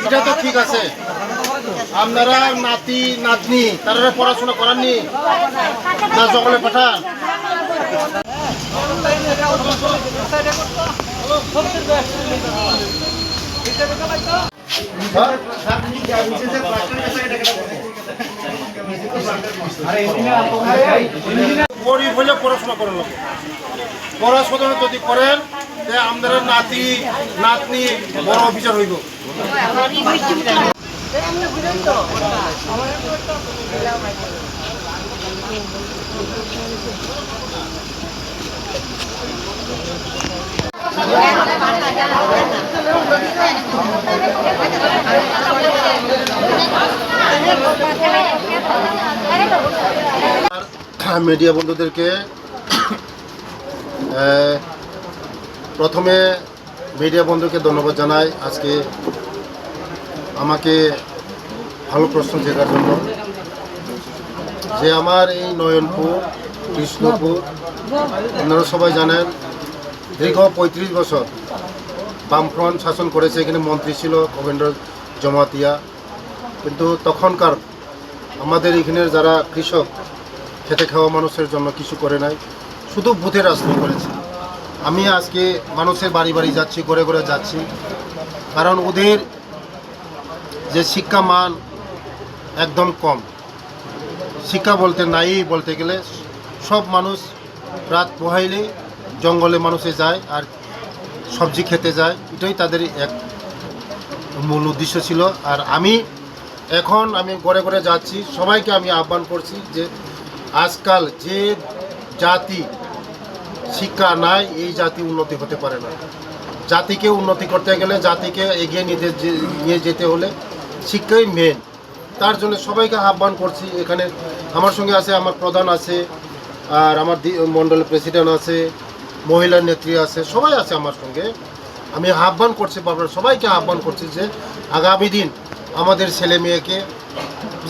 এটা তো ঠিক আছে, আপনারা নাতি নাতনি তারা পড়াশোনা করাননি না জঙ্গলে পাঠান? গরিব হলে পড়াশোনা করেন, পড়াশোনা যদি করেন আমাদের নাতি নাতনি বড় অফিসার হইব। মিডিয়া বন্ধুদেরকে প্রথমে মিডিয়া বন্ধুকে ধন্যবাদ জানাই আজকে আমাকে ভালো প্রশ্ন জেতার জন্য। যে আমার এই নয়নপুর কৃষ্ণপুর আপনারা সবাই জানেন দীর্ঘ ৩৫ বছর বামফ্রন্ট শাসন করেছে। এখানে মন্ত্রী ছিল ভবেন্দ্র জমাতিয়া, কিন্তু তখনকার আমাদের এখানের যারা কৃষক খেতে খাওয়া মানুষের জন্য কিছু করে নাই, শুধু বুথের রাজনীতি করেছে। আমি আজকে মানুষের বাড়ি বাড়ি যাচ্ছি, ঘরে ঘরে যাচ্ছি, কারণ ওদের যে শিক্ষা মান একদম কম। শিক্ষা বলতে নাই বলতে গেলে সব মানুষ রাত পোহাইলে জঙ্গলে মানুষে যায় আর সবজি খেতে যায়, এটাই তাদের এক মূল উদ্দেশ্য ছিল। আর আমি ঘরে ঘরে যাচ্ছি, সবাইকে আমি আহ্বান করছি যে আজকাল যে জাতি শিক্ষা নাই এই জাতি উন্নতি হতে পারে না। জাতিকে উন্নতি করতে গেলে, জাতিকে এগিয়ে নিয়ে যেতে হলে শিক্ষাই মেন। তার জন্য সবাইকে আহ্বান করছি। এখানে আমার সঙ্গে আছে আমার প্রধান আছে, আর আমার মণ্ডলের প্রেসিডেন্ট আছে, মহিলা নেত্রী আছে, সবাই আছে আমার সঙ্গে। আমি আহ্বান করছি বারবার, সবাইকে আহ্বান করছি যে আগামী দিন আমাদের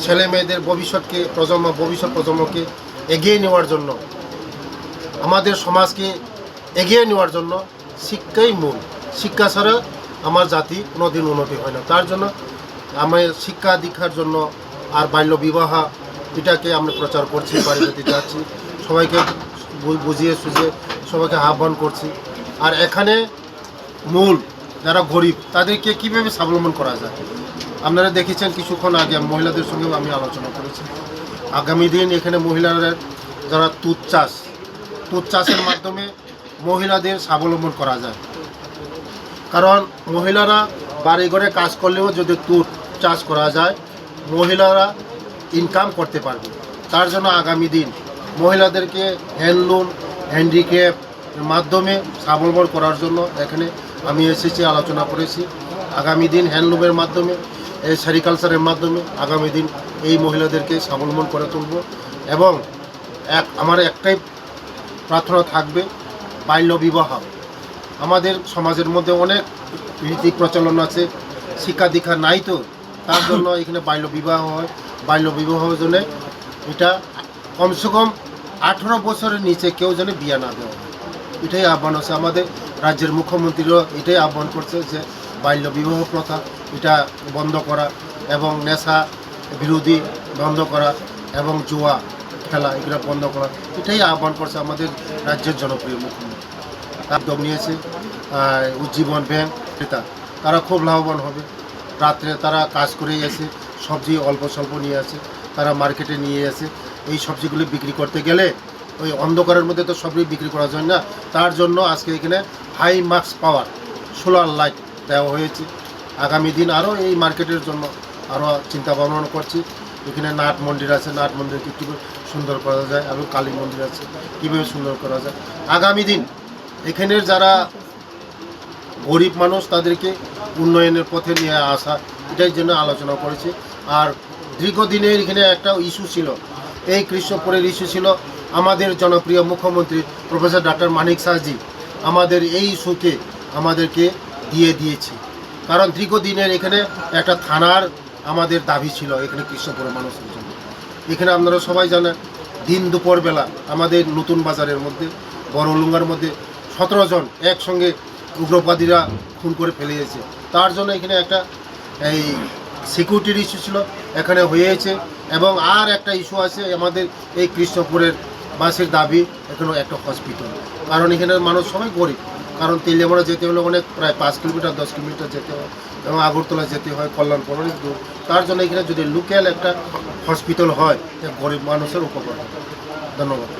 ছেলে মেয়েদের ভবিষ্যৎ প্রজন্মকে এগিয়ে নেওয়ার জন্য, আমাদের সমাজকে এগিয়ে নেওয়ার জন্য শিক্ষাই মূল। শিক্ষা ছাড়া আমার জাতি কোনোদিন উন্নতি হয় না। তার জন্য আমি শিক্ষা দীক্ষার জন্য আর বাল্য বিবাহ এটাকে আমরা প্রচার করছি, বাড়ি বাড়িতে যাচ্ছি, সবাইকে বুঝিয়ে সুঝিয়ে সবাইকে আহ্বান করছি। আর এখানে মূল যারা গরিব তাদেরকে কীভাবে স্বাবলম্বন করা যায়, আপনারা দেখেছেন কিছুক্ষণ আগে মহিলাদের সঙ্গেও আমি আলোচনা করেছি। আগামী দিন এখানে মহিলাদের যারা তুঁত চাষের মাধ্যমে মহিলাদের স্বাবলম্বন করা যায়। কারণ মহিলারা বাড়ি ঘরে কাজ করলেও যদি তুঁত চাষ করা যায় মহিলারা ইনকাম করতে পারবে। তার জন্য আগামী দিন মহিলাদেরকে হ্যান্ডলুম হ্যান্ডিক্রাফটের মাধ্যমে স্বাবলম্বন করার জন্য এখানে আমি এসেছি, আলোচনা করেছি। আগামী দিন হ্যান্ডলুমের মাধ্যমে, এই সেরিকালচারের মাধ্যমে আগামী দিন এই মহিলাদেরকে স্বাবলম্বন করে তুলব। এবং আমার একটাই প্রার্থনা থাকবে, বাল্য বিবাহ আমাদের সমাজের মধ্যে অনেক রীতি প্রচলন আছে, শিক্ষা দীক্ষা নাই, তো তার জন্য এখানে বাল্য বিবাহ হয়। বাল্য বিবাহের জন্য এটা কমসে কম 18 বছরের নিচে কেউ যেন বিয়ে না দেওয়া হয়, এটাই আহ্বান আছে। আমাদের রাজ্যের মুখ্যমন্ত্রীও এটাই আহ্বান করছে যে বাল্য বিবাহ প্রথা এটা বন্ধ করা এবং নেশা বিরোধী বন্ধ করা এবং জুয়া খেলা এগুলো বন্ধ করা, এটাই আহ্বান করছে আমাদের রাজ্যের জনপ্রিয় মুখ্যমন্ত্রী। উদ্যোগ নিয়েছে উজ্জীবন ব্যাংক, তারা খুব লাভবান হবে। রাত্রে তারা কাজ করেই আসে, সবজি অল্প স্বল্প নিয়ে আসে, তারা মার্কেটে নিয়ে আসে। এই সবজিগুলি বিক্রি করতে গেলে ওই অন্ধকারের মধ্যে তো সবই বিক্রি করা যায় না। তার জন্য আজকে এখানে হাই মার্কস পাওয়ার সোলার লাইট দেওয়া হয়েছে। আগামী দিন আরও এই মার্কেটের জন্য আরও চিন্তা ভাবনা করছি। এখানে নাট মন্দির আছে, নাট মন্দিরকে কীভাবে সুন্দর করা যায়, এবং কালী মন্দির আছে কীভাবে সুন্দর করা যায়। আগামী দিন এখানের যারা গরিব মানুষ তাদেরকে উন্নয়নের পথে নিয়ে আসা, এটার জন্য আলোচনা করেছি। আর দীর্ঘদিনের এখানে একটা ইস্যু ছিল, এই কৃষ্ণপুরের ইস্যু ছিল আমাদের জনপ্রিয় মুখ্যমন্ত্রী প্রফেসর ডক্টর মানিক সাহাজি আমাদের এই ইস্যুকে আমাদেরকে দিয়েছে। কারণ দীর্ঘদিনের এখানে একটা থানার আমাদের দাবি ছিল এখানে কৃষ্ণপুরের মানুষের জন্য। এখানে আপনারা সবাই জানেন দিন দুপুরবেলা আমাদের নতুন বাজারের মধ্যে বড়লুঙ্গার মধ্যে 17 জন একসঙ্গে উগ্রবাদীরা খুন করে ফেলে দিয়েছে। তার জন্য এখানে একটা এই সিকিউরিটির ইস্যু ছিল, এখানে হয়েছে। এবং আর একটা ইস্যু আছে আমাদের এই কৃষ্ণপুরের বাসের দাবি, এখানে একটা হসপিটাল, কারণ এখানের মানুষ সবাই গরিব। কারণ তেলিয়ামরা যেতে হলে অনেক প্রায় 5 কিলোমিটার 10 কিলোমিটার যেতে হয়, এবং আগরতলা যেতে হয়, কল্যাণপুর অনেক দূর। তার জন্য এখানে যদি লোকাল একটা হসপিটাল হয়, গরিব মানুষের উপকার হবে। ধন্যবাদ।